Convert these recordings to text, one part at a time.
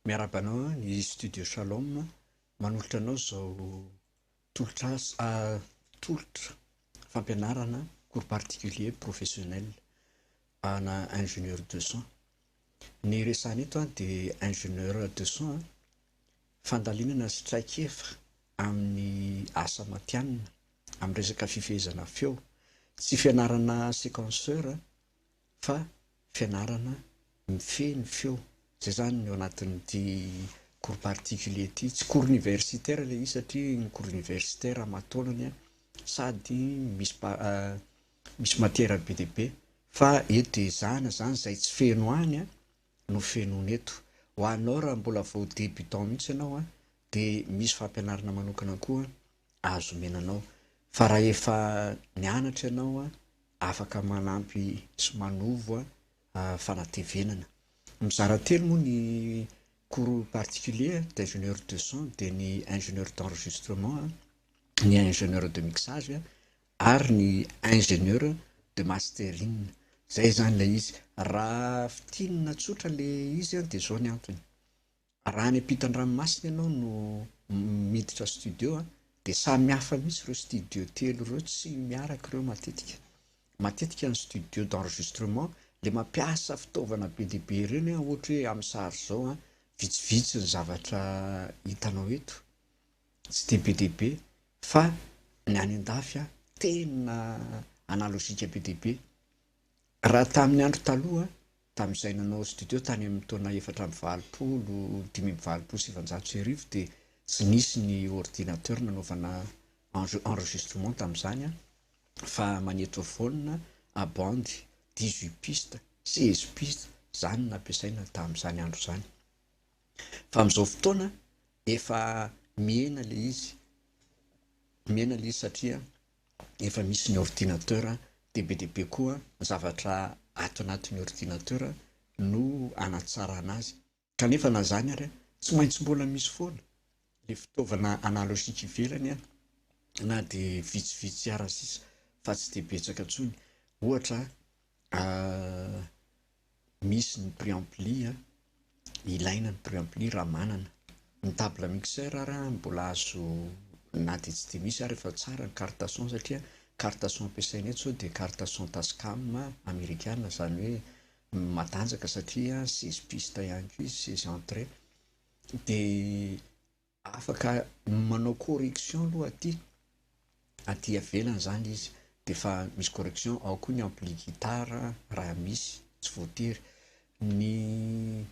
Miarabanao ny studio Shalom manolotra anao zao tolotra fampianarana cours particulier professionnel ana ingénieur de son. Ny resahana eto dia ingénieur de son fandalinana sy traikefa amin'ny asa matianina amin'ny resaka fifehezana feo, tsy fianarana séquenceur fa fianarana mifehy ny feo. Zay zany ny ao anatin'ity cours particulier ity, tsy cours universitaire ilay izy satria ny cours universitaire aman-taonany sady misy matière be dia be, fa eto dia zany izay tsy feno any no fenony eto. Ho anao raha mbola vao débutant mihitsy ianao dia misy fampianarana manokana koa azo menanao, fa raha efa nianatra ianao afaka manampy sy manovo fanatevenana. Mizara telo moa ny cours particulier d'ingénieur de son dia ny ingénieur d'enregistrement, ny ingénieur de mixage ary ny ingénieur de mastering. Zay zany ilay izy. Raha fitinina tsotra ilay izy dia zao ny antony. Raha any ampitan-dranomasina ianao no miditra studio dia samy hafa mihitsy ireo studio telo ireo, tsy miaraka ireo matetika. Matetika ny studio d'enregistrement le mampiasa fitaovana be dia be ireny ohatra hoe amin'ny sary zao vitsivitsy ny zavatra hitanao eto, tsy dia be dia be, fa ny any an-dafy tena analozika be dia be. Raha tamin'ny andro taloha tamin'izay nanao studio tany amin'ny taona 420, 5valopolo dia tsy nisy ny ordinateur nanaovana enregistrement tamin'izany fa magneto phone à bande 18 pistes 16 pistes zany nampiasaina tamin'izany andro zany. Fa amin'izao fotoana efa miena ilay izy satria efa misy ny ordinateur dia be dia be koa ny zavatra ato anatin'ny ordinateur no anatsarana azy. Kanefa na zany ary tsy maintsy mbola misy foana le fitaovana analozika ivelany na dia vitsivitsy ara sisa fa tsy dia betsaka intsony. Ohatra misy ny préampli, ilaina ny préampli raha manana. Ny table mixeur ary mbola azo na dia tsy dia misy ary efa tsara ny carte son satria carte son ampiasaina eto zao dia carte son Tascam américaine, zany hoe matanjaka satria 16 pistes ihany koa izy, 16 entrées. Dia afaka manao correction aloha aty avelany zany izy, dia efa misy correction. Ao koa ny ampli guitare raha misy, tsy voatery. Ny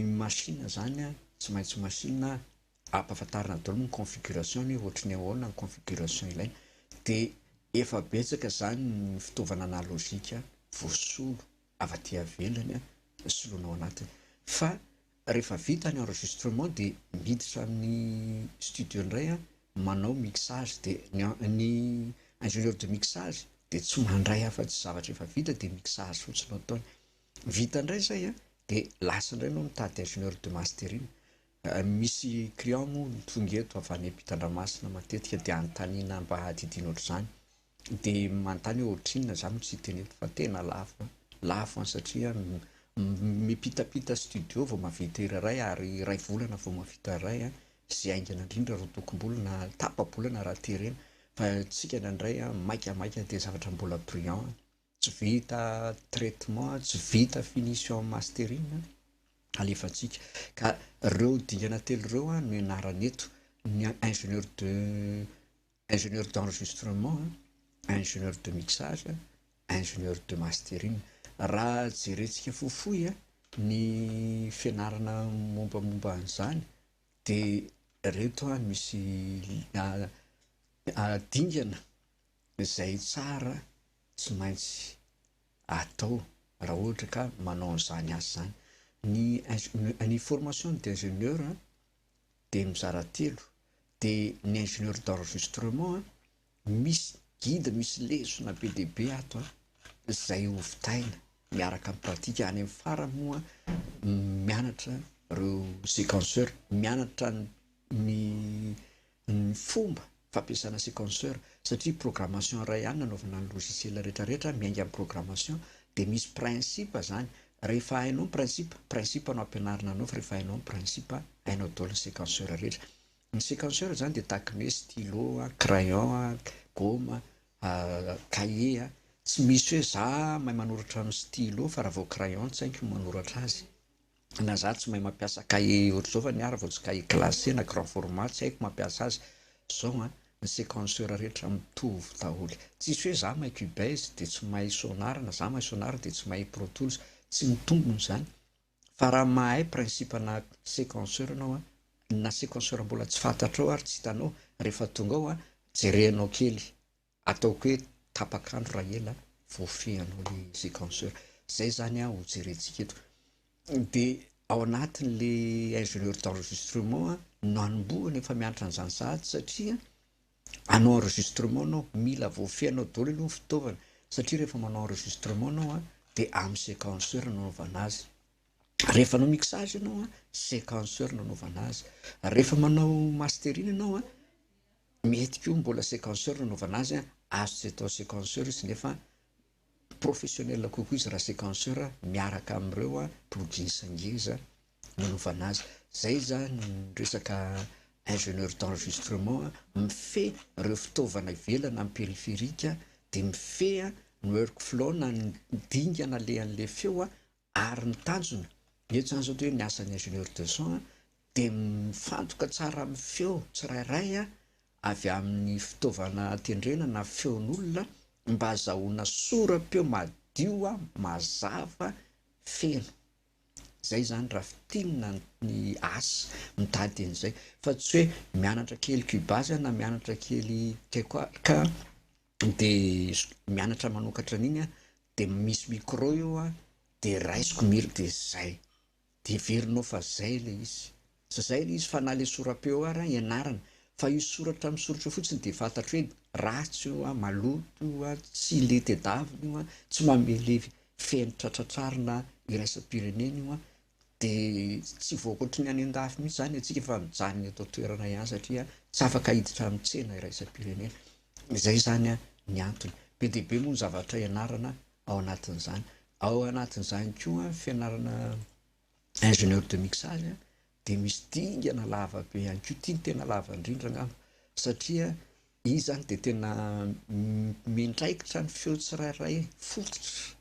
machine zany tsy maintsy machine ampahafantarina daholo ny configuration ohatry ny ahoana ny configuration ilaina, dia efa betsaka zany ny fitaovana analozika voasolo avy aty avelany soloina ao anatiny. Fa rehefa vita ny enregistrement dia miditra amin'ny studio indray manao mixage, dia ny ingénieur de mixage dia tsy mandray afa-tsy zavatra efa vita dia mixage fotsiny no ataony. Vita indray zay dia lasa indray no mitady ingénieur de mastering. Misy client moa tonga eto avy any ampitan-dranomasina matetika dia anontaniana mba hadidiana ohatr'izany, dia manontany hoe ohatrinona zany tsy hiteny eto, fa tena lafo satria mipitapita studio vao mavita iray ary iray volana vao mavita iray, sy aingana indrindra rodokom-bolana tapa-bolana raha terena. Fa tsika indraindray maika dia zavatra mbola brillant, tsy vita traitement, tsy vita finition mastering alefantsika. Ka ireo dingana telo ireo no ianarana eto, ny ingénieur d'enregistrement, ingénieur de mixage, ingénieur de mastering. Raha jerentsika fohifohy ny fianarana mombamomba an'izany dia reto misy dingana izay tsara tsy maintsy atao raha ohatra ka manao an'izany asa zany. Ny formation d'ingénieur dia mizara telo, dia ny ingénieur d'enregistrement misy guide, misy lesona be dia be ato izay hovitaina miaraka amin'ny pratika. Any amin'ny farany moa mianatra ireo séquenceur, mianatra ny fomba fampiasana séquenceur satria programmation iray ihany nanaovana ny logiciel rehetrarehetra miainga amin'ny programmation dia misy principe zany. rehefa hainao principe anao ampianarina anao fa rehefa hainao principe hainao daholo ny séquenceur rehetra. Ny séquenceur zany de tahaka ny hoe stylo crayon goma cahier tsy misy hoe za mahay manoratra amin'ny stylo fa raha vao crayon tsy haiko manoratra azy, na za tsy mahay mampiasa cahier ohatr' zao fa niara vao tsy cahier classé na grand format tsy haiko mampiasa azy zao ny séquenceur rehetra mitovy daholo. Tsisy hoe za mahay Cubase de tsy mahay Sonar na za mahay Sonar de tsy mahay Pro Tools, tsy mitombona zany fa raha mahay principe na séquenceur anao na séquenceur mbola tsy fantatrao ary tsy hitanao rehefa tonga ao jerenao kely ataoko hoe tapak'andro raha ela voafehanao le séquenceur. Zay zany ho jerentsika eto. De ao anatin'le ingénieur d'enregistrement no anombohany efa mianatra an'izany sahady satria anao enregistrement anao mila voafehanao daholo aloha ny fitaovana satria rehefa manao enregistrement anao de amin'ny séquenceur no anaovana azy. Rehefa manao mixage ianao séquenceur no anaovana azy. Rehefa manao mastering ianao mety koa mbola séquenceur no anaovana azy azo tsy atao séquenceur izy nefa professionnel kokoa izy raha séquenceur miaraka amin'ireo plugins ngeza no anaovana azy. Zay zany resaka ingénieur d'enregistrement mifehy ireo fitaovana ivelana amin'ny périphérique de mifehy ny workflow na ny dingana le an'le feo ary ny tanjona eto zany zao hoe ny asan'ny ingénieur de son de mifantoka tsara amin'ny feo tsirairay avy amin'ny fitaovana tendrena na feon'olona mba azahoana sora-peo madio mazava feno. Zay zany raha fitinina ny asa mitady an'izay fa tsy hoe mianatra kely Cubase na mianatra kely ka de mianatra manokatra an'iny de misy micro eo de raisiko mihira de zay de verinao fa zay le izy. Zay le izy fa na le sora-peo ary ianarana fa io soratra misoratra fotsiny de fantatro hoe ratsy io maloto tsy le tedavina io tsy mamely feno tratratrarina iraisam-pirenena io de tsy voakoatry ny any an-dafy mihitsy zany atsika fa mijanona eto toerana ihany satria tsy afaka hiditra amin'ny tsena iraisam-pirenena. Zay zany ny antony. Be dia be moa ny zavatra ianarana ao anatin'izany. Ao anatin'izany koa fianarana ingénieur de mixage de misy dingana lava be ihany koa, ity ny tena lava indrindra angamba satria izy zany de tena miandraikitra ny feo tsirairay fototra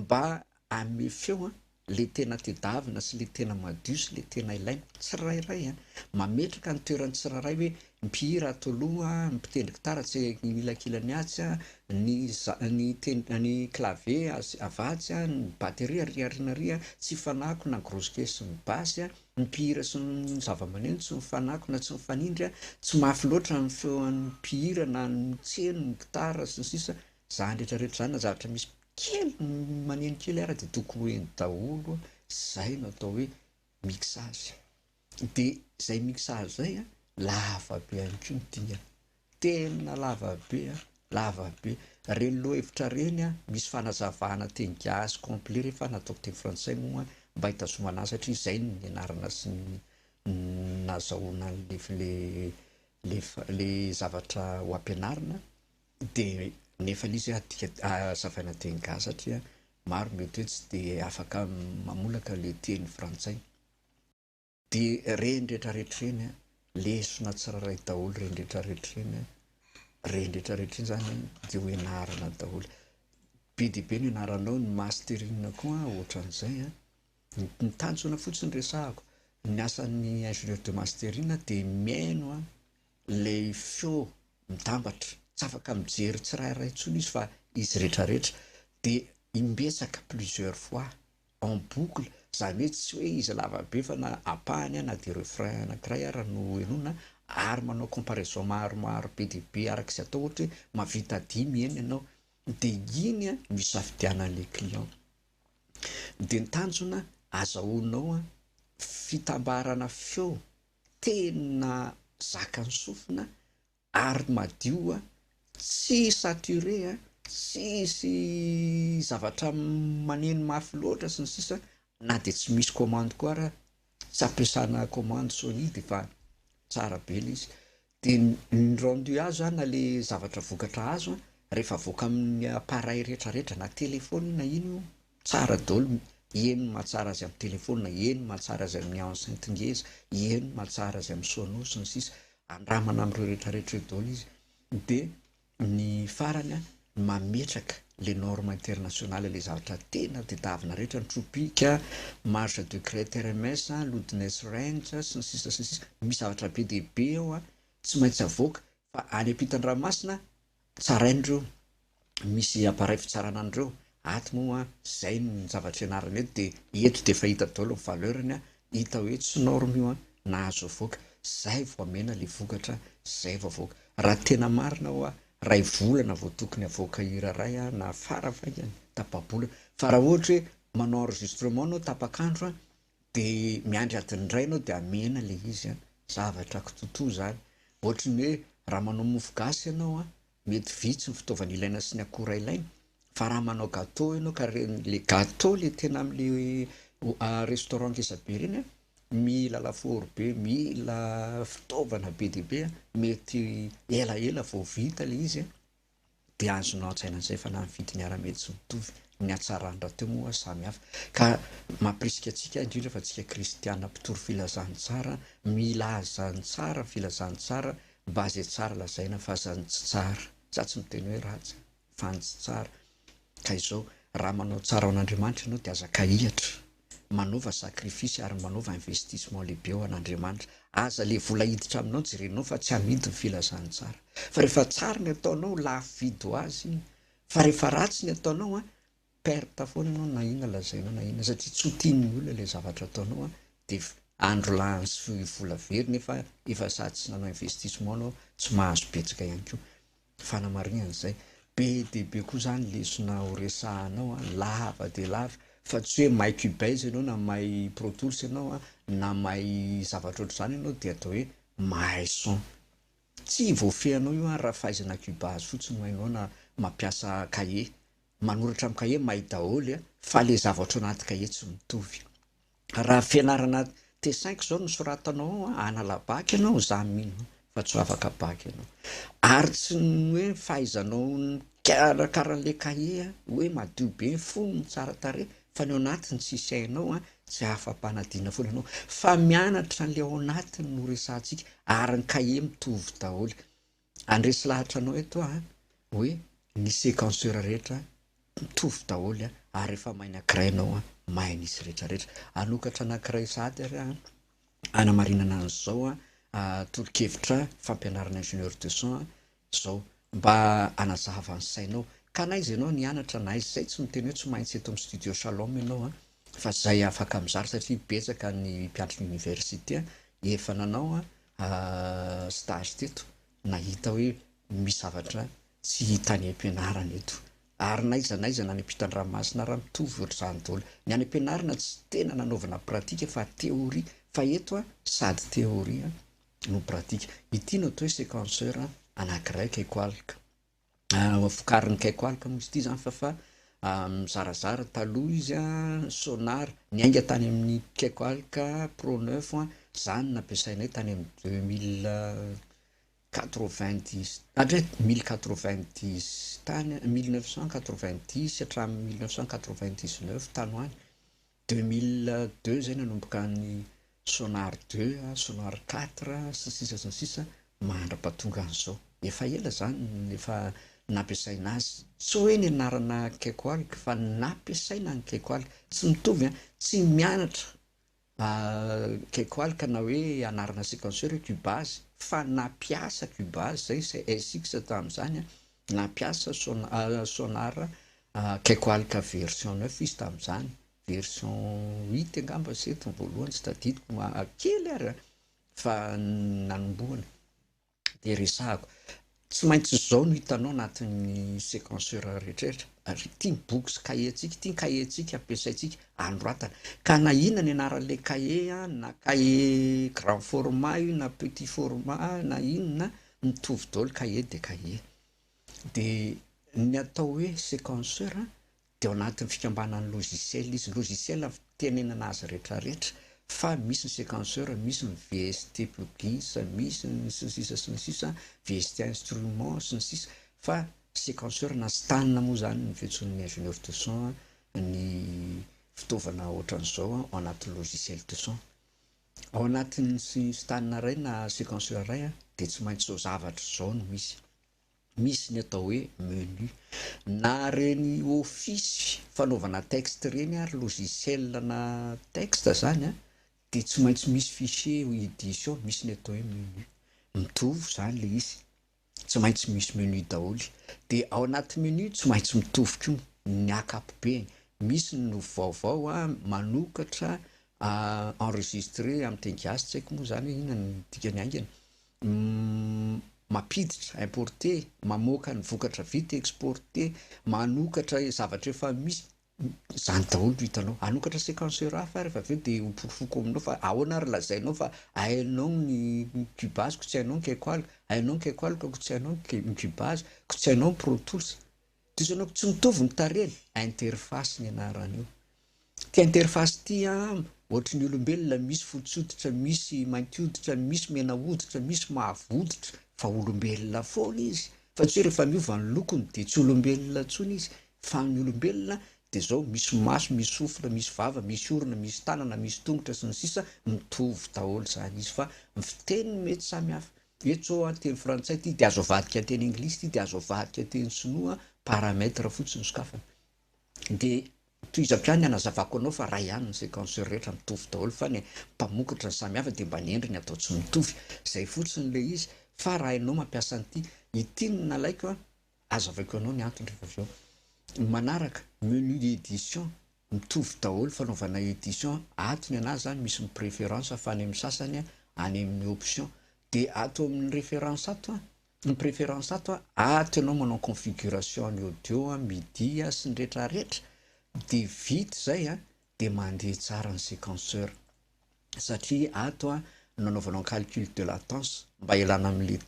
mba hanome feo le tena tedavina sy le tena madio sy le tena ilaina tsirairay mametraka ny toerany tsirairay hoe mpihira ato aloha mpitendry gitara tsy ilakilany atsy ny clavier avatsy ny batterie ariarina tsy fanako na grosse caisse sy ny basy mpihira sy ny zava-maneno tsy mifanako na tsy mifanindry tsy mafy loatra ny feon'ny mpihira na ny tseno ny gitara sy ny sisa zany rehetrarehetra zany na zavatra misy kely maneno kely ary de tokony hoeny daholo. Zay no atao hoe mixage. De zay mixage zay lava be ihany koa ny dingana, tena lava be reny lohahevitra reny misy fanazavana teny gasy complet rehefa nataoko teny frantsay moa mba hitazomana azy satria zay ny ianarana sy ny nazahoana le zavatra ho ampianarina de nefa izy azavaina teny gasy satria maro mety hoe tsy de afaka mamolaka le teny frantsay. De reny rehetrarehetra reny lesona tsirairay daholo reny rehetrarehetra zany de ho ianarana daholo. Be dia be no ianaranao ny mastering koa ohatran'izay ny tanjona fotsiny resahako ny asan'ny ingénieur de mastering de miaino le feo mitambatra tsy afaka mijery tsirairay intsony izy fa izy rehetrarehetra de imbetsaka plusieurs fois en boucle zany hoe tsy hoe izy lava be fa na apahany na de refrain anankiray ara no enona ary manao comparaison maromaro be dia be arak'izay atao ohatra hoe mavita 10 eny ianao de iny misafidianan'le client. De ny tanjona azahoanao fitambarana feo tena zakany sofina ary madio tsy saturé tsisy zavatra maneno mafy loatra sy ny sisa na de tsy misy commande koa ara tsy ampiasana commande Sony de fa tsara be le izy. De ny rendu azo na le zavatra vokatra azo rehefa avoaka amin'ny appareil rehetrarehetra na telefony na ino tsara daholo eny mahatsara azy amin'ny telefona, eny mahatsara azy amin'ny enceinte ngeza, eny mahatsara azy amin'ny sono sy ny sisa, andramana amin'ireo rehetrarehetra eo daholo izy. Dia ny farany mametraka le norme internationale le zavatra tena tadiavina rehetra, ny tropika, marge de crête RMS, loudness range sy ny sisa sy ny sisa, misy zavatra be dia be ao tsy maintsy avoaka. Fa any ampitan-dranomasina tsarain'ireo, misy appareil fitsarana an'ireo. Ato moa zay ny zavatra ianarana eto, dia eto dia efa hita daholo ny valeurny hita hoe tsy norme io nahazo avoaka, zay vao amena le vokatra, zay vao avoaka. Raha tena marina ray volana vao tokony avoaka hira ray na faravaingany tapa-bola. Fa raha ohatra hoe manao enregistrement anao tapak'andro dia miandry adiny iray anao dia amena le izy zavatra kitoto zany. Ohatran'ny hoe raha manao mofogasy ianao mety vitsy ny fitaovana ilaina sy ny akora ilaina, fa raha manao gâteau ianao ka le gâteau le tena amin'le restaurant ngeza be ireny mila lafaoro be, mila fitaovana be dia be, mety elaela vao vita le izy dia azonao an-tsaina an'izay fa na ny vidiny ara-mety tsy mitovy. Ny hatsarany rahateo moa samy hafa, ka mampirisika antsika indrindra fa antsika kristiana mpitoro filazany tsara, milaza ny tsara, filazany tsara, mba zay tsara lazaina fa zany tsy tsara. Za tsy miteny hoe ratsy fa ny tsy tsara. Ka izao raha manao tsara ao an'Andriamanitra ianao dia azaka hihatra, manova sakrifisy ary manova investissement lehibe ao an'Andriamanitra. Aza le vola hiditra aminao jerenao fa tsy amidy ny filazany tsara. Fa rehefa tsara ny ataonao lafo vidy ho azy, fa rehefa ratsy ny ataonao perte foana ianao na inona lazainao na inona, satria tsy ho tian'ny olona le zavatra ataonao dia andro lany sy vola very nefa efa sady tsy nanao investissement anao, tsy mahazo betsaka ihany koa. Fanamarinan'izay be dia be koa zany lesona ho resahanao lava dia lava, fa tsy hoe mahay Cubase ianao na mahay Pro Tools ianao na mahay zavatra ohatr'izany ianao dia atao hoe mahay son. Tsy voafehinao io raha fahaizana Cubase fotsiny no hainao na mampiasa cahier. Manoratra amin'ny cahier mahay daholo fa le zavatra ao anaty cahier tsy mitovy. Raha fianarana T5 zao no soratanao hanala bac ianao, za mino fa tsy ho afaka bac ianao. Ary tsy ny hoe fahaizanao karakaran'le cahier hoe madio be fonony tsara tarehy, fa ny ao anatiny tsisy hainao tsy afa-panadina foana ianao, fa mianatra an'le ao anatiny no resahantsika, ary ny cahier mitovy daholo. Andresy lahatra anao eto hoe ny séquenceur rehetra mitovy daholo ary rehefa mahay anankiray ianao mahay nisy rehetrarehetra. Anokatra anankiray sady ary hanamarinana an'izao toro-kevitra fampianarana ingénieur de son zao, mba hanazava ny sainao. Ka naiza ianao nianatra na aiza, zay tsy miteny hoe tsy maintsy eto amin'ny studio Shalom ianao fa zay afaka mizary satria betsaka ny mpianatra université efa nanao stage teto, nahita hoe misy zavatra tsy hitany am-pianarana eto. Ary naiza na ny ampitan-dranomasina raha mitovy ohatr'izany daholo. Ny any am-pianarana tsy tena nanaovana pratika fa teoria, fa eto sady teoria no pratika. Ity no atao hoe séquenceur anankiray Keikoalika. Vokarin'ny Keikoalika moa izy ity zany fa mizarazara taloha izy sonar niainga tany amin'ny Keikoalika Pro 9 zany nampiasainay tany amin'ny 1090 tany 1990 hatramin'ny 1999 tany ho any. 2002 zay nanomboka ny sonar 2, sonar 4 sy sisa sy ny sisa mandra-pahatonga an'izao. Efa ela zany efa nampiasaina azy. Tsy hoe ny anarana Keikoalika fa nampiasaina ny Keikoalika. Tsy mitovy tsy mianatra Keikoalika na hoe anarana séquenceur Cubase, fa nampiasa Cubase zay SX tamin'izany nampiasa sonar Keikoalika version 9 izy tamin'izany, version 8 angamba sy eto ny voalohany tsy tadidiko kely ary fa nanombohana dia resahako. Tsy maintsy zao no hitanao anatin'ny séquenceur rehetrarehetra. Ary ity ny boky sy cahier-ntsika, ity ny cahier-ntsika ampiasaintsika anoratana. Ka na inona ny anaran'le cahier na cahier grand format io na petit format na inona, mitovy daholo, cahier dia cahier. Dia ny atao hoe séquenceur dia ao anatin'ny fikambanan'ny logiciel izy. Logiciel fitenenana azy rehetrarehetra, fa misy ny séquenceur, misy ny VST plugins, misy ny sisa sy ny sisa, VST instrument sy ny sisa, fa séquenceur na sy tanana moa zany ny fiantsoan'ny ingénieur de son ny fitaovana ohatran'izao ao anaty logiciel de son. Ao anatin'ny stanina ray na séquenceur ray dia tsy maintsy zao zavatra zao no misy ny atao hoe menu na reny office fanaovana texte reny ary logiciel na texte zany dia tsy maintsy misy fichier édition, misy ny atao hoe menu. Mitovy zany le izy, tsy maintsy misy menu daholy. Dia ao anaty menu tsy maintsy mitovy koa ny ankapobeny. Misy ny vaovao manokatra enregistré amin'ny teny gasy, tsy haiko moa zany inona ny dikany aingana, mampiditra importé, mamoaka ny vokatra vita exporté, manokatra zavatra efa misy, zany daholo hitanao. Anokatra séquenceur hafa rehefa avy eo dia hoporofoko aminao fa ahoana ary lazainao fa hainao ny Cubase ko tsy hainao ny Keikoal, hainao ny Keikoal ko tsy hainao ny Cubase, ko tsy hainao ny Pro Tools. Tsy mitovy ny tarehiny, interface ny anaran'io. Ty interface ty ohatrin'ny olombelona, misy fotsy-hoditra, misy mainty hoditra, misy mena hoditra, misy mavo hoditra, fa olombelona foana izy. Fa tsy hoe rehefa miova ny lokony dia tsy olombelona intsony izy, fa ny olombelona dia zao misy maso, misy sofina, misy vava, misy orona, misy tanana, misy tongotra sy ny sisa, mitovy daholo zany izy fa ny fiteniny mety samy hafa. Eto zao teny frantsay ty dia azo avadika teny anglisy ty dia azo avadika teny sinoa, paramètre fotsiny sokafana. Dia toizam-piany anazavako anao fa raha ihany ny séquenceur rehetra mitovy daholo fa ny mpamokatra ny samy hafa dia mba ny endriny atao tsy mitovy, zay fotsiny le izy. Fa raha ianao mampiasa an'ity, ity no nalaiko azavaiko anao ny antony rehefa avy eo. Manaraka menu édition mitovy daholo fanaovana édition, atony anazy zany misy ny préférence fa any amin'ny sasany any amin'ny option, dia ato amin'ny référence ato ny préférence ato ato ianao manao configuration ny audio midi sy ny rehetrarehetra, dia vita zay dia mandeha tsara ny séquenceur satria ato nanaovanao calcul de latence mba ialana amin'ny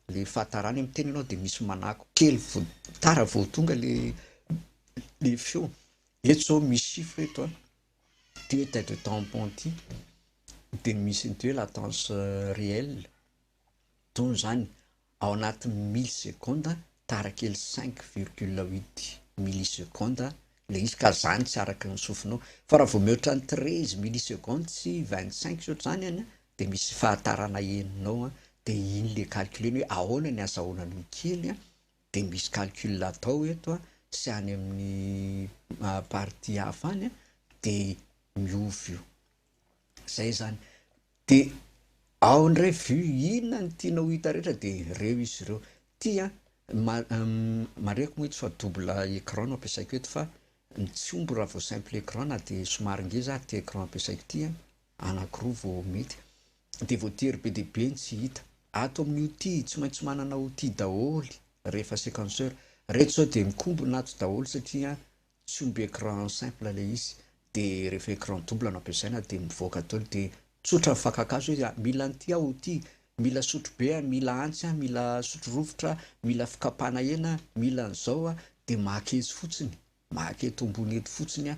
le fahatarany amin'ny teny ianao dia misy manako kely tara vao tonga le feo. Eto zao misy chiffre eto ty hoe tête de tampon ty dia misy ny hoe latence réelle toy zany ao anatin'ny 1000 secondes tarakely 5,8 millisecondes le izy, ka zany tsy araka ny sofinao. Fa raha vao mihoatra ny 13 millisecondes sy 25 sy ohatr'izany dia misy fahatarana heninao dia iny le calculeny hoe ahoana ny azahoana ny kely dia misy calcul atao eto sy any amin'ny partie hafa any dia miovy io. Zay zany. Dia ao ndray vue inona ny tianao hita rehetra dia reo izy ireo. Ty mareko moa eto fa double écran no ampiasaiko eto fa tsy omby raha vao simple écran na dia somary ngeza ty écran ampiasaiko ty anankiroa vao mety. Dia voatery be dia be ny tsy hita. Ato amin'ny outil tsy maintsy manana outil daholy rehefa séquenceur. Rehetra zao dia mikombona ato daholo satria tsy omby écran simple le izy, dia rehefa écran double no ampiasaina dia mivoaka daholo. Dia tsotra mifankahazo hoe mila an'ity outil, mila sotro be, mila antsy, mila sotro rovitra, mila fikapana hena, mila an'izao dia maka ezy fotsiny, maka eto ambony eto fotsiny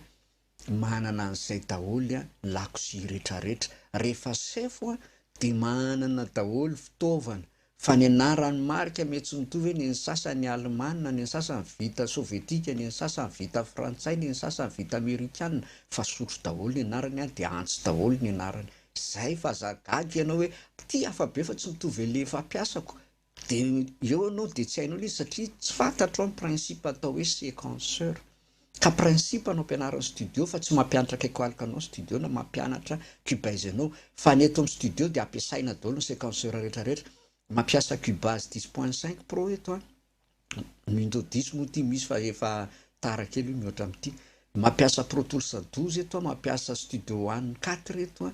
manana an'izay daholo lakozia rehetrarehetra. Rehefa sefo dia manana daholo fitaovana, fa ny anaran'ny marika mety tsy mitovy, ny sasany Alemana, ny sasany vita sovietika, ny sasany vita frantsay, ny sasany vita amerikanina, fa sotro daholo ny anarany dia antsy daholo ny anarany. Zay fa zagaga ianao hoe ty hafa be fa tsy mitovy le fampiasako, dia eo ianao dia tsy hainao ilay izy satria tsy fantatro ny principe atao hoe séquenceur. Ka principe no ampianarana studio fa tsy mampianatra Keikoalika anao studio na mampianatra Cubase ianao, fa ny eto amin'ny studio dia ampiasaina daholo ny séquenceur rehetrarehetra. Mampiasa Cubase 10.5 Pro eto Windows 10 moa ty misy fa efa tara kely mihoatra amin'ity. Mampiasa Pro Tools 12 eto, mampiasa Studio One 4 eto,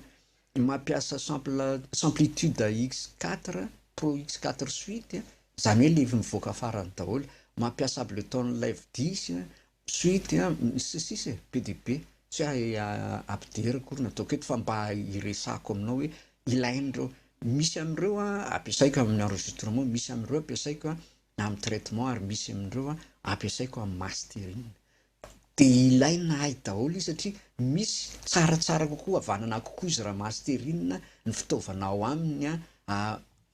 mampiasa Samplitude X4 Pro X4 Suite, zany hoe le mivoaka farany daholo. Mampiasa Ableton Live 10 Suite sisy PDB, tsy apidera akory nataoko eto fa mba iresako aminao hoe ilain'ireo. Misy amin'ireo ampiasaiko amin'ny enregistrement, misy amin'ireo ampiasaiko amin'ny traitement, ary misy amin'ireo ampiasaiko amin'ny mastering. Dia ilaina hay daholo izy satria misy tsaratsara kokoa, havanana kokoa izy raha mastering ny fitaovana ao aminy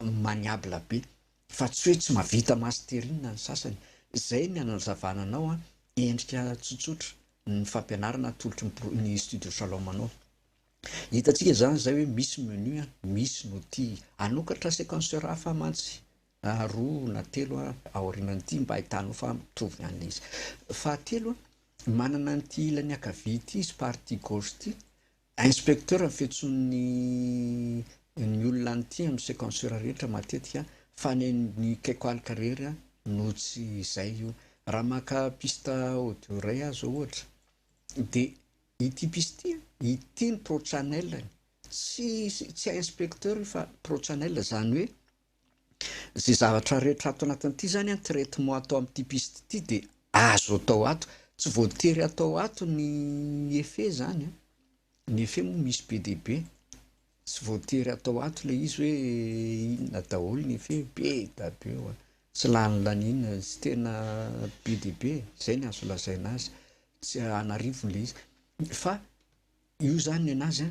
maniable be, fa tsy hoe tsy mahavita mastering ny sasany. Zay ny anazavana anao endrika tsotsotra ny fampianarana tolotry ny studio Salomonao. Hitantsika zany zay hoe misy menu misy noty anokatra séquenceur hafa mantsy roa na telo aorianan'ity mba ahitanao fa mitovy an'ilay izy. Fahatelo manana an'ity ilany ankavia ity izy partie gauche ity inspecteur fiantson'ny ny olona an'ity amin'ny séquenceur rehetra matetika fa ny kekoalika rery no tsy izay io. Raha maka piste audio ray azo ohatra dia ity piste ity ny pro-channel tsy inspecteur fa pro-channel zany hoe zay zavatra rehetra ato anatin'ity zany traitement atao amin'ity piste ity dia azo atao ato, tsy voatery atao ato ny effet zany ny effet moa misy be dia be, tsy voatery atao ato le izy hoe inona daholo ny effet be da be tsy lany lanina tsy tena be dia be zay ny azo lazaina azy tsy anarivo le izy fa io zany anazy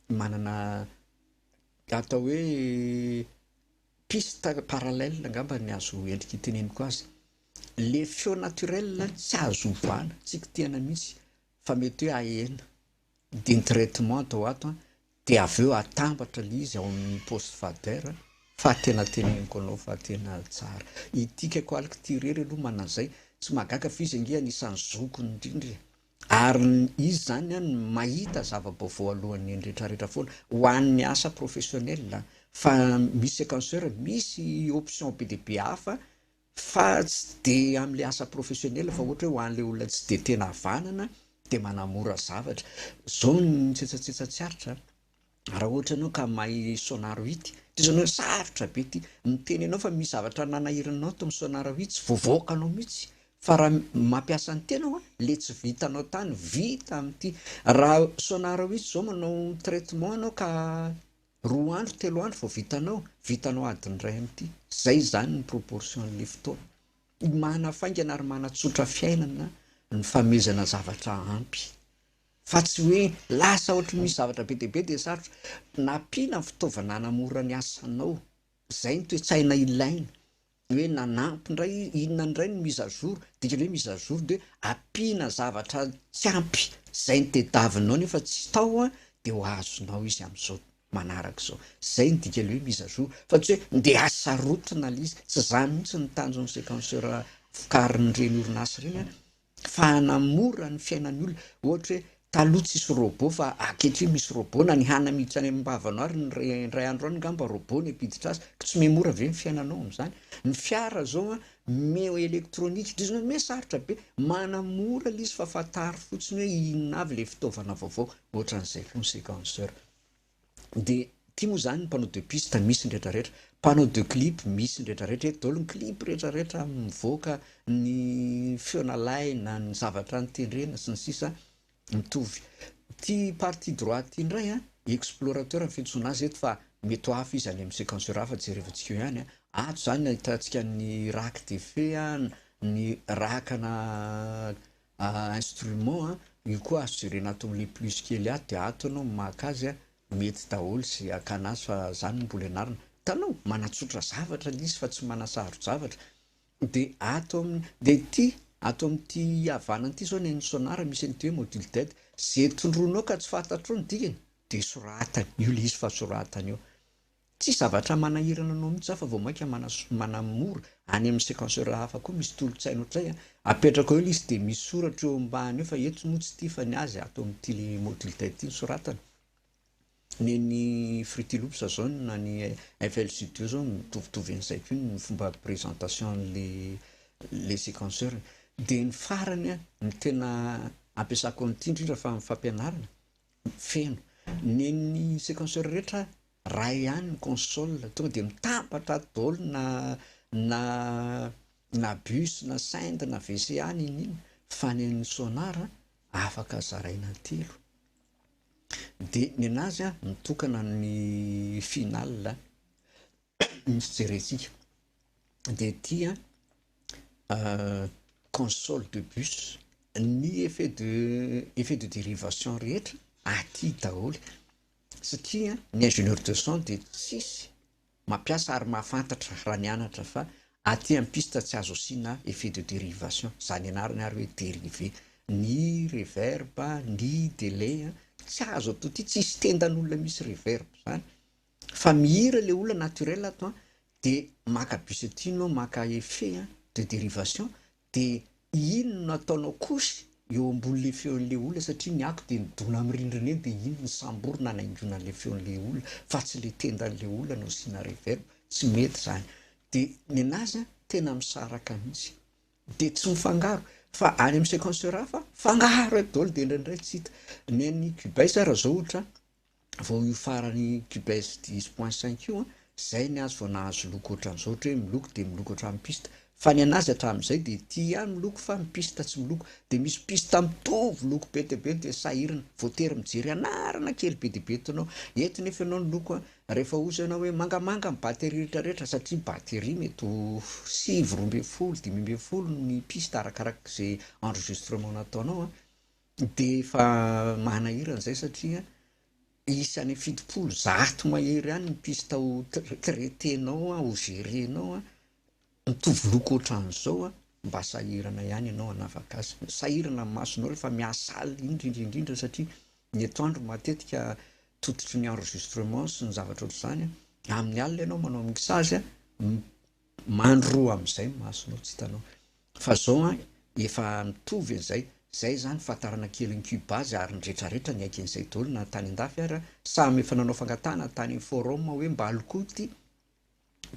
manana atao hoe piste parallèle angamba ny azo endrika iteneniko azy. Le feo naturel tsy azo ovana tsy kitihana mihitsy fa mety hoe ahena dia ny traitement atao ato dia avy eo atambatra le izy ao amin'ny poste fader fa tena teneniko anao fa tena tsara. Ity kekoalika ity rery aloha manan'izay tsy mahagaga fa izy ange anisan'ny zokony indrindra ary izy zany mahita zava-baovao alohan'ny rehetrarehetra foana ho an'ny asa professionnel fa misy séquenceur misy option be dia be hafa fa tsy dia amin'ilay asa professionnel fa ohatra hoe ho an'ilay olona tsy dia tena havanana dia manamora zavatra. Zao ny tsetsatsetsatsyaritra raha ohatra ianao ka mahay sonaro ity tezanao sarotra be ity miteny ianao fa misy zavatra nanahiranao tao amin'ny sonaro ity tsy voavoakanao mihitsy fa raha mampiasa ny tenao le tsy vitanao tany vita amin'ity. Raha sonaro ity zao manao traitement anao ka 2 andro 3 andro vao vitanao adiny ray amin'ity. Zay zany ny proportion n'le fotoana manafaingana ary manatsotra fiainana ny famezana zavatra ampy fa tsy hoe lasa ohatra misy zavatra be dia be dia sarotra nampiana fitaovana hanamora ny asanao. Zay ny toe-tsaina ilaina hoe nanampy indray inona indray no mise à jour dikany hoe mise à jour dia ampiana zavatra tsy ampy zay ny tediavinao nefa tsy tao dia ho azonao izy amin'izao manaraka izao. Zay ny dikany hoe mise à jour fa tsy hoe ndeha hasarotina le izy tsy zany mihitsy ny tanjon'ny séquenceur fikarin'ireny orinasa ireny fa hanamora ny fiainan'ny olona. Ohatra hoe taloha tsisy robot fa ankehitriny misy robot na ny hana miditra any am-bavanao ary ny ray andro any ngamba robot ny ampiditra azy ka tsy memora ve ny fiainanao amin'izany. Ny fiara zao meo elektronika dizany hoe sarotra be manamora le izy fa fatary fotsiny hoe inona avy le fitaovana vaovao ohatran'izay koa ny séquenceur. Dia ity moa zany ny panneau de piste misy ny rehetrarehetra, panneau de clip misy ny rehetrarehetra eto daholo ny clip rehetrarehetra mivoaka ny feonalaina ny zavatra nitendrena sy ny sisa mitovy. Ty partie droite indray explorateur ny fiantsoana azy eto fa mety ho hafa izy any amin'ny séquenceur hafa jerevantsika eo ihany ato zany ahitantsika ny rack d'effet ny rakana instrument io koa azo jerena ato amin'le plus kely ato dia ato ianao maka azy mety daholo sy akana azy fa zany mbola ianarana tanao manatsotra zavatra le izy fa tsy manasarotro zavatra dia ato dia ity ato amin'ity havanana ity zao ny sonara misy an'ity hoe module d'aide zay tondronao ka tsy fantatro ny dikany dia soratany io le izy fa soratany eo tsy zavatra manahirana anao mihitsy fa vao mainka manamora any amin'ny séquenceur hafa koa misy tolotsaina ohatray apetraka eo le izy dia misy soratra eo ambany eo fa eto moa tsy ity fa ny azy ato amin'ity le module d'aide ity ny soratany. Ny Fruity Loops zao na ny FL Studio zao mitovitovy an'izay koa ny fomba présentation le séquenceur. Dia ny farany ny tena ampiasako an'ity indrindra fa amin'ny fampianarana feno ny séquenceur rehetra ray ihany ny console tonga dia mitambatra daholo na bus na send na WC any iny fa ny sonara afaka zaraina telo. Dia ny anazy mitokana ny final misy jerentsika dia ity console de bus ny effet de dérivation rehetra aty daholo satria ny ingénieur de son dia tsisy mampiasa ary mahafantatra raha ny anatra fa aty amin'ny piste tsy azo asiana effet de dérivation zany ianarana ary hoe dérivé ny reverbe, ny délai, tsy azo atao ty tsisy tendan'olona misy reverbe zany. Fa mihira le olona naturel ato de maka bus ty no maka effet de dérivation de ino no ataonao kosy eo ambon'le feon'le olona satria ny ako de nidona amin'ny rindrina eny de ino ny samborona naingonan'le feon'le olona fa tsy le tendan'le olona no asiana reverbe, tsy mety zany. De ny anazy tena misaraka mihitsy de tsy mifangaro fa any amin'ny séquenceur hafa fangaro daholo de indraindray tsy hita. Ny an'ny Cubase raha zao ohatra vao io farany Cubase 10.5 io zay ny azy vao nahazo loko ohatran'izao ohatra hoe miloko de miloko ohatran'ny piste, fa ny anazy hatramin'izay de ty ihany miloko fa ny piste tsy miloko de misy piste mitovy loko be dia be de sahirana voatery mijery anarana kely be dia be etonao eto nefa ianao ny loko rehefa ozy ianao hoe mangamanga ny batterie rehetrarehetra satria batterie mety ho 7, 12, 15 ny piste arakarak'izay enregistrement nataonao de fa manahirana zay satria isany 70 mahery ihany ny piste ho traitenao ho gérenao mitovy loko ohatran'izao mba sahirana ihany ianao hanavaka azy, sahirana ny masonao rehefa miasaly indrindrindrindra satria ny atoandro matetika tototry ny enregistrement sy ny zavatra ohatr'izany amin'ny alina ianao manao mixage mandro amin'izay masonao tsy hitanao. Fa zao efa mitovy an'izay, zay zany fahatarana kely ny Cubase ary ny rehetrarehetra ny aikin'izay daholo na tany an-dafy ary samy efa nanao fangatahana tany amin'ny forum hoe mba aloko ity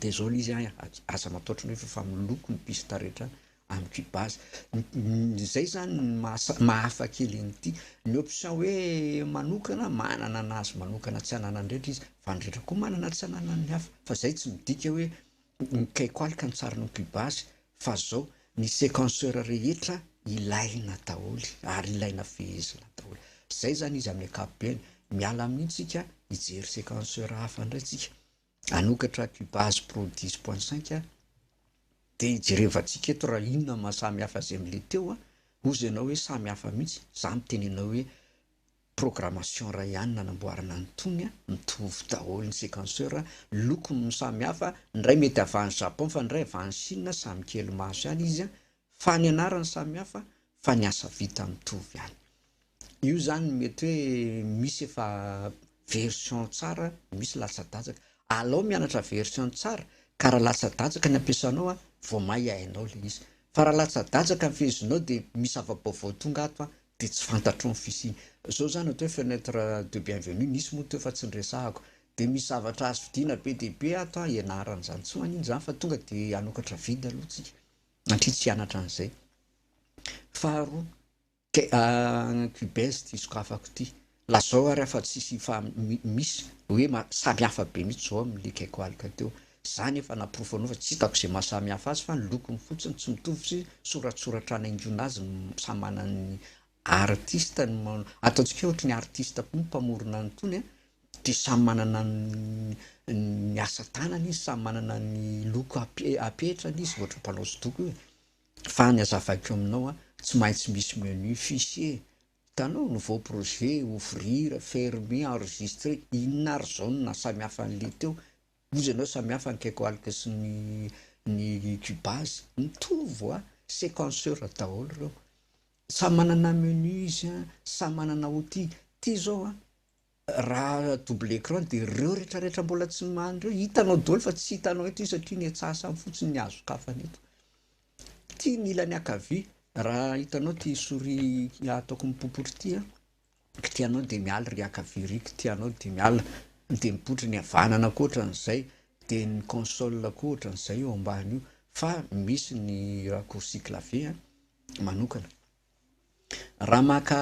de zao le izy aza mataotry ny hoe efa miloko ny piste rehetra amin'ny Cubase. Zay zany mahafa kely an'ity. Ny option hoe manokana manana anazy manokana tsy ananany rehetra izy fa ny rehetra koa manana tsy ananany hafa fa zay tsy midika hoe mikaiko alika ny tsara ny Cubase fa zao ny séquenceur rehetra ilaina daholo ary ilaina fehezina daholo. Zay zany izy amin'ny ankapobeny miala amin'itsika hijery séquenceur hafa indray tsika anokatra Cubase Pro 10.5 de hijerevantsika eto raha inona mahasamy hafa azy amin'le teo ozy ianao hoe samy hafa mihitsy za mitenenao hoe programmation ray ihany nanamboarana nytony mitovy daholo ny séquenceur loko samy hafa ndray mety avany Japon fa ndray avany Chine samy kely maso ihany izy fa ny anarany samy hafa fa ny asa vita mitovy ihany. Io zany mety hoe misy efa version tsara misy latsa-datsaka alao mianatra version tsara ka raha latsa-datsaka ny ampiasanao vao may hainao le izy fa raha latsa-datsaka ny fehezinao de misy avabaovao tonga ato de tsy fantatro ny fisiny. Zao zany atao hoe fenêtre de bienvenue nisy moa teo fa tsy niresahako de misy zavatra azo vidiana be dia be ato ianarana zany tsy manino zany fa tonga de anokatra vidy aloha tsika antria tsy hianatra an'izay. Faharoa Cubase ty sokafako ty lazao ary afa tsisy fa misy hoe samy hafa be mihitsy zao amin'le kaiko alika teo zany efa naprofanao fa tsy hitako izay mahasamy hafa azy fa ny lokony fotsiny tsy mitovy sy soratsoratra anaingona azy samy manany artiste ataontsika ohatra ny artiste koa mpamorona anytony de samy manana ny asa tanany izy samy manana ny loko apetrany izy ohatra mpanao hosodoko io fa ny hazavako aminao tsy maintsy misy menu fichier hitanao nouveau projet ouvrir fermer enregistrer inona ary zao na samy hafa an'le teo ozy ianao samy hafa ny kaiko alika sy ny Cubase mitovy séquenceur daholo reo samy manana menu izy samy manana outil ty zao raha double écran de reo rehetrarehetra mbola tsy mandreo hitanao daholo fa tsy hitanao eto izy satria ny etsasany fotsiny ny azo kafany eto. Ty ny ilany akavia raha hitanao ty souris ataoko mipopotry ty kitianao de miala ry akavia ry kitianao de miala de mipotry ny havanana koa ohatran'izay de ny console koa ohatran'izay eo ambany io fa misy ny raccourci clavier manokana. Raha maka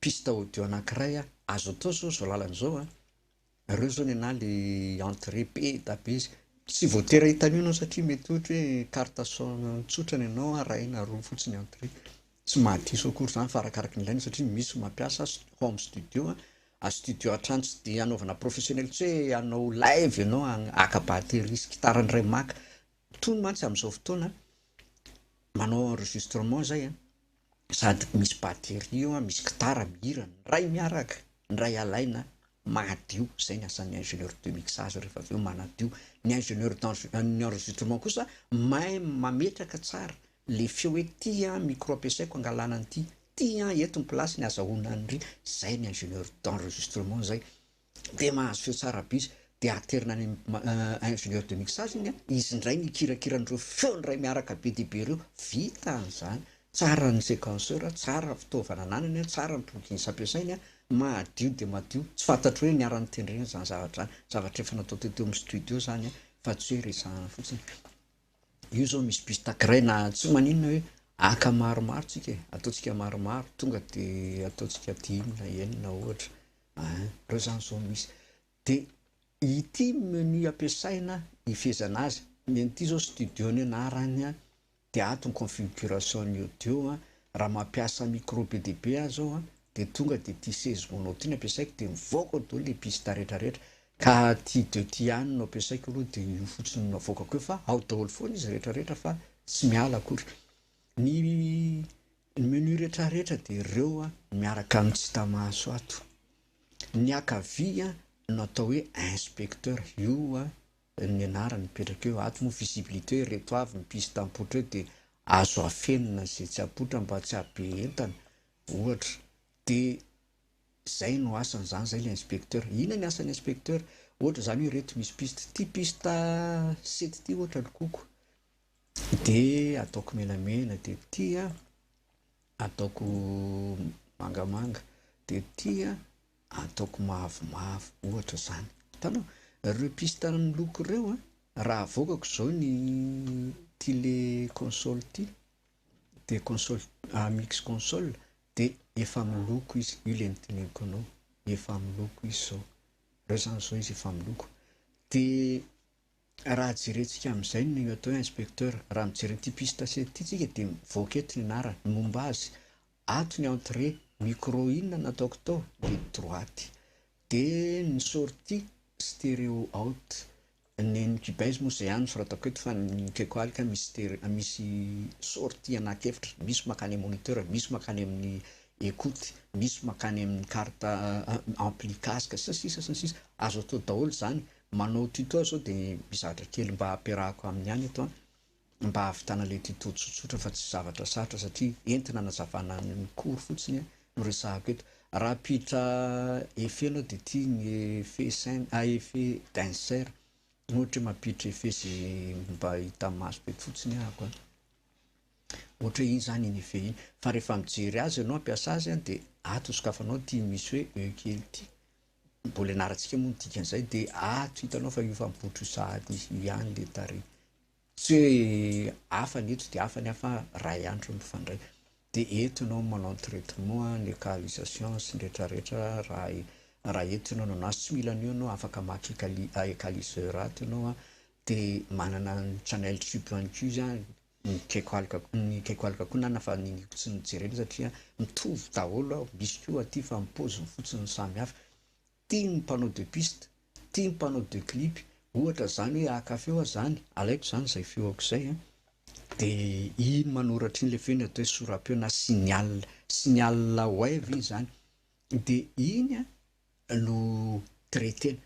piste audio anankiray azo atao zao lalan'izao reo zao ny ana le entrée be da be izy tsy voatery hitanao ianao satria mety ohatra hoe carte son tsotrany ianao arahina roa fotsiny entrée tsy mahadiso akory zany fa arakaraka ny ilaina satria misy mampiasa home studio studio an-trano tsy de anaovana professionnel tsy hoe anao live ianao aka batterie sy gitara ndray maka tony mantsy amin'izao fotoana manao enregistrement zay sady misy batterie io misy gitara mihira ndray miaraka ndray alaina madio. Zay ny asan'ny ingénieur de mixage rehefa avy eo manadio. Ny ingénieur ny enregistrement kosa mahay mametraka tsara le feo hoe ty micro ampiasaiko angalana an'ity, ty eto ny plasy ny azahoana an'ry. Zay ny ingénieur d'enregistrement zay. De mahazo feo tsara be izy de aterina ny ingénieur de mixage iny izy ndray nikirakirandreo feo ndray miaraka be dia be ireo vita an'izany. Tsara ny séquenceur, tsara fitaovana ananany, tsara ny plugins ampiasainy, madio de madio. Tsy fantatro hoe niarany tendrena zany zavatra zany, zavatra efa natao teo amin'ny studio zany fa tsy hoe resahana fotsiny. Io zao misy piste grain na tsy maninona hoe aka maromaro tsika ataontsika maromaro tonga de ataontsika 5 na enina ohatra. Reo zany zao misy. De ity menu ampiasaina hifezana azy. Ity zao studio ny anarany de ato ny configuration ny audio raha mampiasa micro be dia be zao de tonga de ty 16 mono ty no ampiasaiko de mivoaka daholo le piste rehetrarehetra. Ka ty de ty ihany no ampiasaiko aloha de io fotsiny no avoakako eo fa ao daholo foana izy rehetrarehetra fa tsy miala akory. Ny menu rehetrarehetra de ireo miaraka amin'ny tsy tamaso ato. Ny akavia no atao hoe inspecteur. Io ny anarany mipetraka eo. Ato moa visibilité reto avy ny piste ampotra eo de azo afenina zay tsy apotra mba tsy abe entana ohatra. De zay no asany zany, zay le inspecteur. Inona ny asan'ny inspecteur? Ohatra zany hoe reto misy piste, ty piste 7 ty ohatra lokoko de ataoko menamena, de ty ataoko mangamanga, de ty ataoko mavomavo ohatra zany. Hitanao reo piste miloko ireo raha avoakako zao ny télé console ty de console mix console de efa miloko izy. Io le noteneniko anao, efa miloko izy zao. Reo zany zao izy efa miloko. De raha jerentsika amin'izay ny atao inspecteur, raha mijery ty piste 7 ty tsika de mivoaka eto ny anarany momba azy. Ato ny entrée micro inona nataoko tao de droite, de ny sortie stéréo out. Ny cubase moa zay ihany soratako eto fa ny kekoalika misy sortie anankiefatra, misy makany amin'ny moniteur, misy makany amin'ny écoute, misy makany amin'ny carte ampli casque sy ny sisa. Azo atao daholo zany. Manao tuto zao de mizatra kely mba ampiarahako amin'ny any eto mba ahavitana le tuto tsotsotra fa tsy zavatra sarotra satria entina anazavana ny cours fotsiny no resahako eto. Raha apiditra effet anao de ty ny effet d'insert. Ohatra hoe mampiditra effet sy mba hita maso be fotsiny ahako ohatra hoe iny zany iny effet iny. Fa rehefa mijery azy ianao ampiasa azy de ato sokafanao ty misy hoe e kely ty. Mbola ianarantsika moa ny dikan'izay de ato hitanao fa io fa mibotro sahady ihany le tare. Tsy hoe afany eto de afany hafa ray andro mifandray. De eto ianao manao traitement, ny égalisation sy ny rehetrarehetra raha eto ianao no azy tsy mila an'io ianao afaka maka égaliseur ato ianao de manana ny channel subvencu zany ny kekoalika koa na fa ny tsy nijerena satria mitovy daholo misy koa aty fa mipôziny fotsiny samy hafa. Ty ny panneau de piste, ty ny panneau de clip. Ohatra zany hoe aka feo zany, alaiko zany zay feoko zay de iny manoratra iny le feo ny atao hoe sora-peo na signal wave iny zany. De iny no traitena.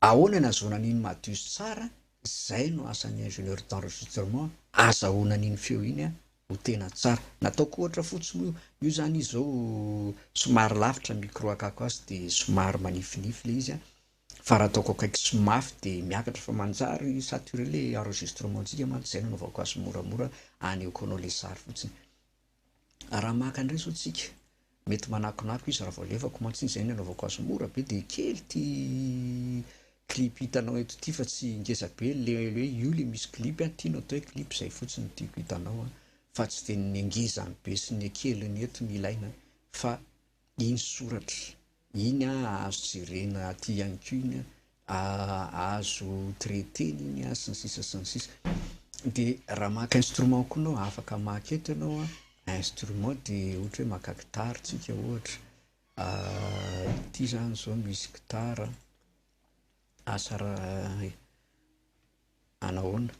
Ahoana ny azahoana an'iny madio sy tsara? Zay no asan'ny ingénieur d'enregistrement, azahoana an'iny feo iny ho tena tsara. Nataoko ohatra fotsiny io zany izy zao somary lavitra micro akako azy de somary manifinify le izy fa raha ataoko akaiky sy mafy de miakatra fa manjary saturer le enregistrementsika mantsy. Zay nanaovako azy moramora anehoako anao le sary fotsiny. Raha maka andray zao tsika mety manakonako izy raha vao alefako mantsy zay ny anaovako azy mora be de kely ty clip hitanao eto ty fa tsy ngeza be le hoe io le misy clip ty no atao hoe clip zay fotsiny tiako hitanao fa tsy de ny angezany be sy ny akeliny eto ny ilaina fa iny soratra iny azo jerena aty ihany koa iny azo traitena iny sy ny sisa. De raha maka instrument koa anao afaka maka eto ianao instrument de ohatra hoe maka gitara tsika ohatra ty zany zao misy gitara asara anahoana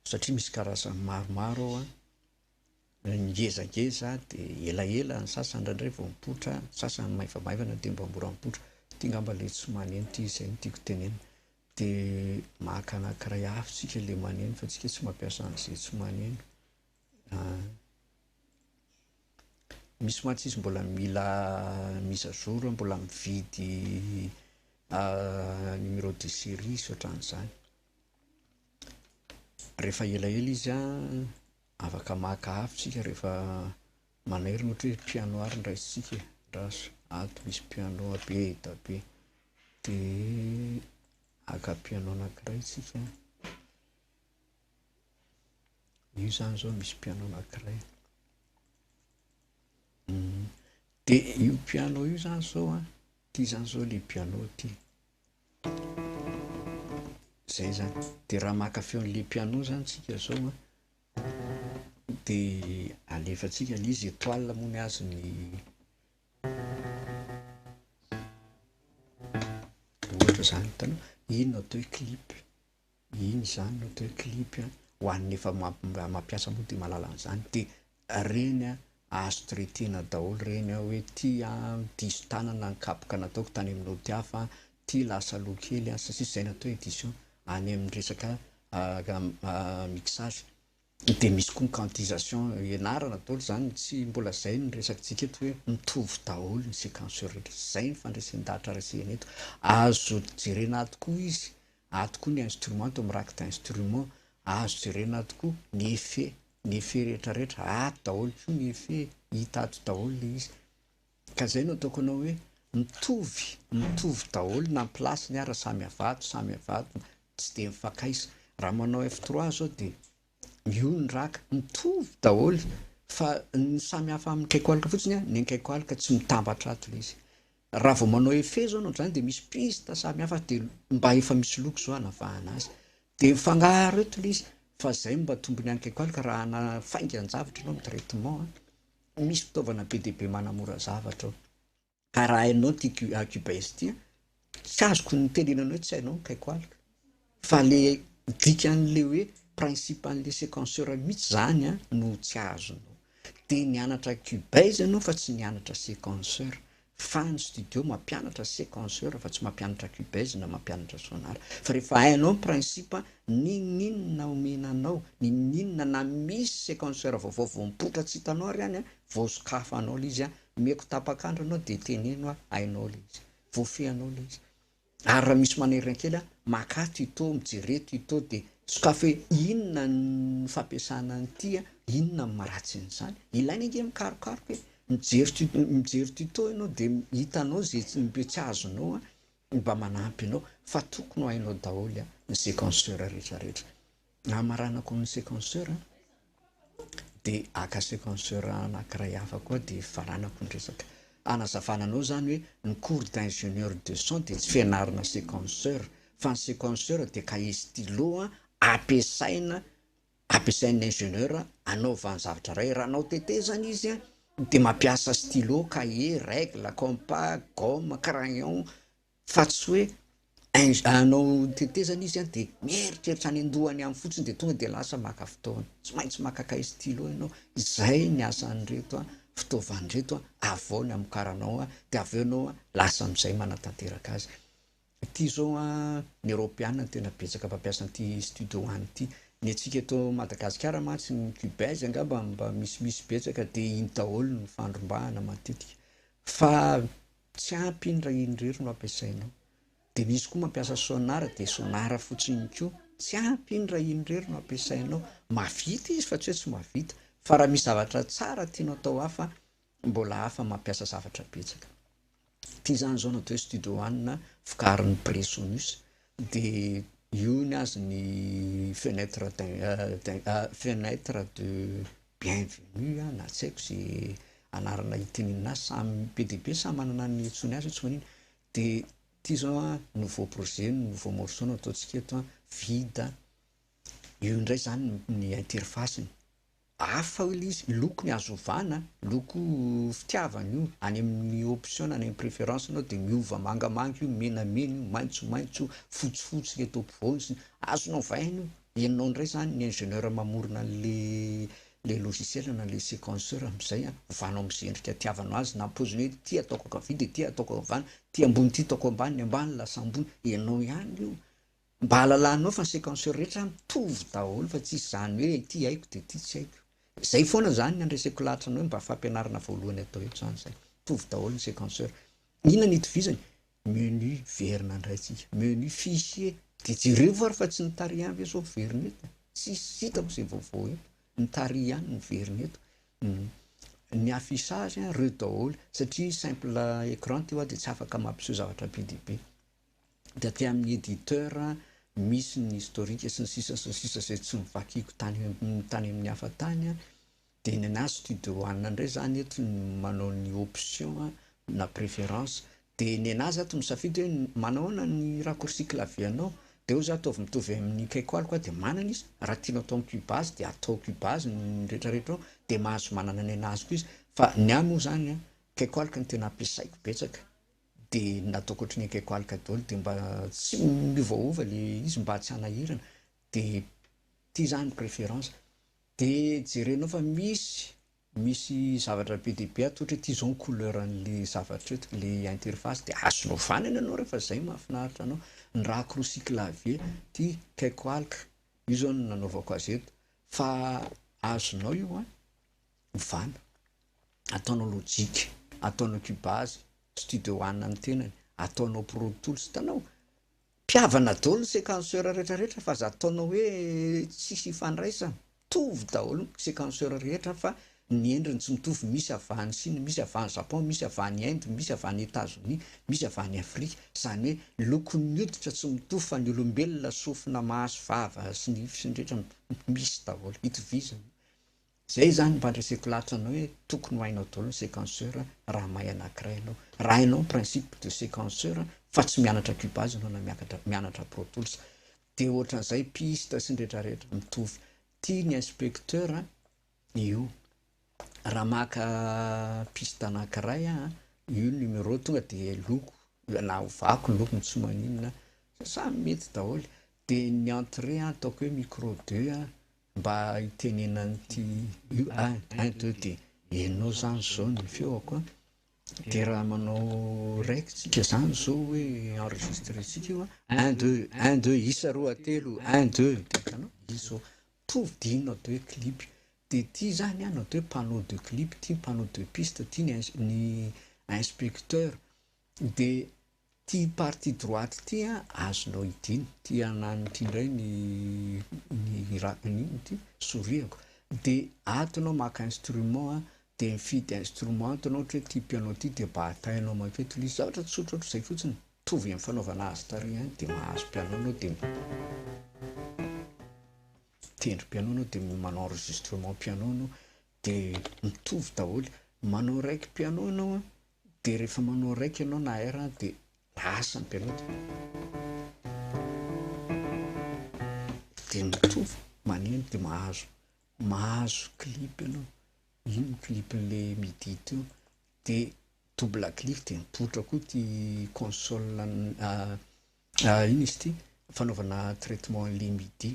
satria misy karazany maromaro ao ngezangeza de elaela ny sasany indraindray vao mipotra, sasany maivamaivana de mba mora mipotra. Ty ty ngamba le tsy maneno ty zay no tiako tenena. De maka anankiray hafa tsika le maneno fa tsika tsy mampiasa an'izay tsy maneno. Misy mantsy izy mbola mila mise à jour, mbola mividy numéro de série sy ohatran'izany. Rehefa elaela izy afaka maka hafa tsika rehefa manerina ohatra hoe piano ary ndraisitsika raso ato misy piano be da be de aka piano anankiray tsika. Io zany zao misy piano anankiray. De io piano io zany zao ty zany zao le piano ty. Zay zany. De raha maka feon'le piano zany tsika zao de alefatsika le izy étoile moa ny azy ny ohatra zany hitanao ino atao hoe clip. Iny zany no atao hoe clip ho an'ny efa mampiasa moa de mahalala an'izany. De reny azo traitena daholo reny hoe ty diso tanana ny kapoka nataoko tany amin'ny note hafa, ty lasa loha kely satria zay natao édition any amin'ny resaka mixage. De misy koa ny quantisation ianarana daholo zany tsy mbola zay ny resakantsika eto hoe mitovy daholo ny séquenceur rehetra. Zay ny fandraisan-dahatra arasena eto. Azo jerena ato koa izy, ato koa ny instrument ato amin'ny rack d'instrument, azo jerena ato koa ny effet rehetrarehetra ato daholo koa ny effet hita ato daholo le izy. Ka zay no ataoko anao hoe mitovy daholo na plasiny ara samy avato tsy de mifakaisa. Raha manao F3 zao de io ny raka mitovy daholo fa ny samy hafa amin'ny kaikolika fotsiny ny kaikolika tsy mitambatra ato le izy. Raha vao manao effet zao noho zany de misy piste samy hafa de mba efa misy loko zao anavahana azy de mifangaro eto le izy. Fa zay mba tombony any kaikolika raha faingan-javatra anao amin'ny traitement misy fitaovana be dia be manamora zavatra ao. Ka raha hainao ty Cubase ty tsy azoko ny tenenana hoe tsy hainao ny kaikolika fa le dikan'le hoe principe an'le séquenceur mihitsy zany no tsy azonao. De nianatra Cubase ianao fa tsy nianatra séquenceur. Fa ny studio mampianatra séquenceur fa tsy mampianatra Cubase na mampianatra Sonara. Fa rehefa hainao ny principe n'inona omenanao, n'inona na misy séquenceur vaovao vao mipoitra tsy hitanao ary any vao sokafanao le izy meko tapakandro anao de teneno hainao le izy, voafehanao le izy. Ary raha misy manerina kely maka tuto, mijery tuto de sokafa hoe inona ny fampiasana an'ity, inona ny maharatsy an'izany. Ilaina ange mikarokaroka hoe mijery tuto ianao de hitanao zay tsy azonao mba manampy anao fa tokony ho hainao daholo ny séquenceur rehetrarehetra. Amaranako ny séquenceur de aka séquenceur anankiray hafa koa de faranako ny resaka. Anazavananao zany hoe ny cours d'ingénieur de son de tsy fianarana séquenceur fa ny séquenceur de cahier stylo ampiasain'ny ingénieur anaovany zavatra ray. Raha anao tetezana izy de mampiasa stylo, cahier, règle, compas, gomme, crayon fa tsy hoe anao tetezana izy de mieritreritra any andohany amin'ny fotsiny de tonga de lasa maka fotoana. Tsy maintsy maka cahier stylo ianao. Zay ny asan'ireto fitaovan'ireto avao ny amokaranao de aveo anao lasa amin'izay manatanteraka azy. Ty zao ny Europeana tena betsaka mampiasa an'ity studio any ity. Ny antsika eto Madagasikara mantsy ny Cubase angamba mba misy betsaka de iny daholo ny fandrombahana matetika. Fa tsy ampy iny raha iny rery no ampiasainao. De misy koa mampiasa Sonara de Sonara fotsiny koa tsy ampy iny raha iny rery no ampiasainao. Mavita izy fa tsy hoe tsy mavita fa raha misy zavatra tsara tianao atao hafa mbola hafa mampiasa zavatra betsaka. Ty zany zao natao hoe studio one vokarin'ny Presonus de io ny azy ny fenêtre de bienvenue na tsy haiko zay anarana itenenina azy samy be dia be samy manana ny antsony azy tsy manino. De ty zao nouveau projet, nouveau morceau no ataontsika eto vide. Io indray zany ny interface-ny hafa le izy, loko ny azovana, loko fitiavana io any amin'ny option any amin'ny préférence anao de miova mangamanga io, menamena io, maitsomaitso, fotsifotsy eto ampovoany azonao vaina io. Ianao indray zany ny ingénieur mamorona an'le le logiciel na le séquenceur am'izay vanao am'izay endrika tiavanao azy na poziny hoe ty ataoko akavia de ty ataoko avana ty ambony ty ataoko ambany lasa ambony ianao ihany io mba halalanao fa ny séquenceur rehetra mitovy daholo fa tsisy zany hoe ty haiko de ty tsy haiko zay foana zany ny andreseko latranao hoe mba fampianarana voalohany atao eto zany zay mitovy daholo ny séquenceur inona ny itovizany menu verina indray tsika menu fichier de jereo vary fa tsy nitary avy zao verina eto tsisy hitako zay vaovao eto nitary ihany ny verina eto ny affichage reo daholo satria simple écran ty oa de tsy afaka mampiseho zavatra be dia be de aty amin'ny éditeur misy ny historique sy ny sisa zay tsy mivakiko tany amin'ny hafa tany de ny anazy studio one indray zany eto manao ny option na préférence de ny anazy ato misafidy hoe manao na ny raccourci clavier anao de o za ataovy mitovy amin'ny kaikoaly koa de manana izy raha tianao atao amin'ny cubase de atao cubase ny rehetrarehetra de mahazo manana ny anazy koa izy fa ny amo zany kaikoalika ny tena ampiasaiko betsaka de nataoko ohatry ny kaikoalika daholo de mba tsy miovaova le izy mba tsy hanahirana de ty zany préférence de jerenao fa misy zavatra be dia be ato ohatra hoe ty zao ny couleur an'le zavatra eto le interface de azonao vanana anao rehefa zay mahafinaritra anao ny raccourci clavier ty kaikoalika io zao no nanaovako azy eto fa azonao io mivana ataonao logique ataonao cubase studio one amin'ny tenany ataonao pro tools tanao mpiavana daholo ny séquenceur rehetrarehetra fa za ataonao hoe tsisy ifandraisana mitovy daholo ny séquenceur rehetra fa ny endriny tsy mitovy misy avany Chine misy avany Japon misy avany Inde misy avany États-Unis misy avany Afrika zany hoe lokon'ny hoditra tsy mitovy fa ny olombelona sofina maso vava sy ny ify sy ny rehetra misy daholo itovizana zay zany mba andreseko latranao hoe tokony ho hainao daholo ny séquenceur raha mahay anankiray ianao raha hainao principe de séquenceur fa tsy mianatra cubase ianao na mianatra pro tools de ohatran'izay piste sy ny rehetrarehetra mitovy ty ny inspecteur io raha maka piste anankiray io numéro tonga de loko na ovako loko tsy maninona samy mety daholo de ny entrée ataoko hoe micro 2 mba hitenenan'ity io 1 2 de enao zany zao ny feoko de raha manao raiky tsika zany zao hoe enregistré tsika io 1 2 1 2 isa roa telo 1 2 de hitanao izy zao mitovy dinona atao hoe clip de ty zany atao hoe panneau de clip ty panneau de piste ty ny inspecteur de ty partie droite ty azonao idiny ty anany ty ndray ny rakon'iny ty soriako de atonao maka instrument de mifidy instrument anao ohatra hoe ty piano ty de mba atainao maketo izy zavatra tsotro ohatr'izay fotsiny mitovy amin'ny fanaovana azy tary de mahazo piano anao de tendry piano anao de manao enregistrement piano anao de mitovy daholo manao raiky piano anao de rehefa manao raiky ianao na air de lasa ny piano de mitovy maneno de mahazo clip ianao ino clip le midi teo de double clic de mipoitra koa ty console ino izy ty fanaovana traitement le midi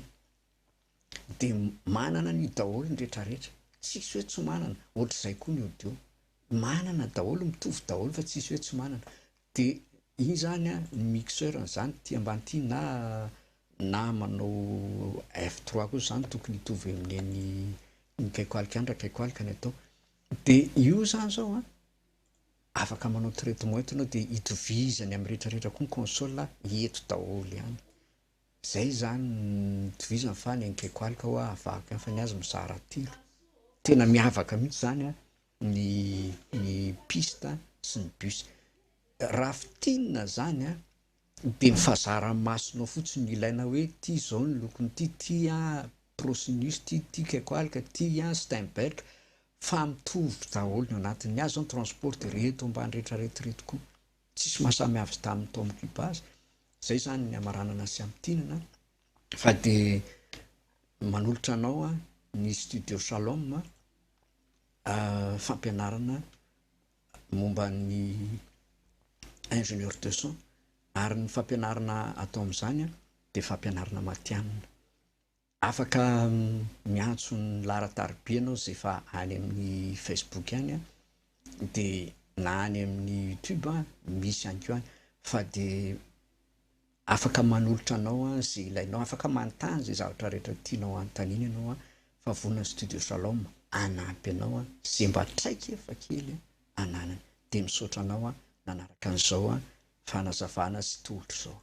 de manana ny daholo ny rehetrarehetra tsisy hoe tsy manana ohatr'izay koa ny audio manana daholo mitovy daholo fa tsisy hoe tsy manana de iny zany ny mixeur n'zany ty ambany ty na manao F3 koa zany tokony hitovy amin'ny ny kaikoalika andra kaikoalika ny atao de io zany zao afaka manao traitement eto anao de itovizany amin'ny rehetrarehetra koa ny console eto daholo ihany zay zany itovizany fa ny kaikoalika hoa avaka fa ny azy mizara telo tena miavaka mihitsy zany ny piste sy ny bus raha fitinina zany de mifazara masonao fotsiny ilaina hoe ty zao ny lokony ty prosinus ty kaikoalika ty Steinberg fa mitovy daholo ny anatin'ny azy zao ny transport de reto ambany rehetrarehetra reto koa tsisy mahasamihafa tamin'ny tao amin'ny cubase zay zany ny amaranana sy amtinana fa de manolotra anao ny studio Shalom fampianarana momba ny ingénieur de son ary ny fampianarana atao amin'izany de fampianarana matianina afaka miantso ny laharan-tarobia anao zay efa any amin'ny Facebook any a, de na any amin'ny YouTube a misy ihany koa any, fa de afaka manolotra anao a zay ilainao, afaka manontany zay zavatra rehetra tianao anontanina ianao a, fa vonona Studio Shalom anampy anao a, zay mba traiky efa kely ananany. De misaotra anao a nanaraka an'izao a fanazavana sy tohotro zao.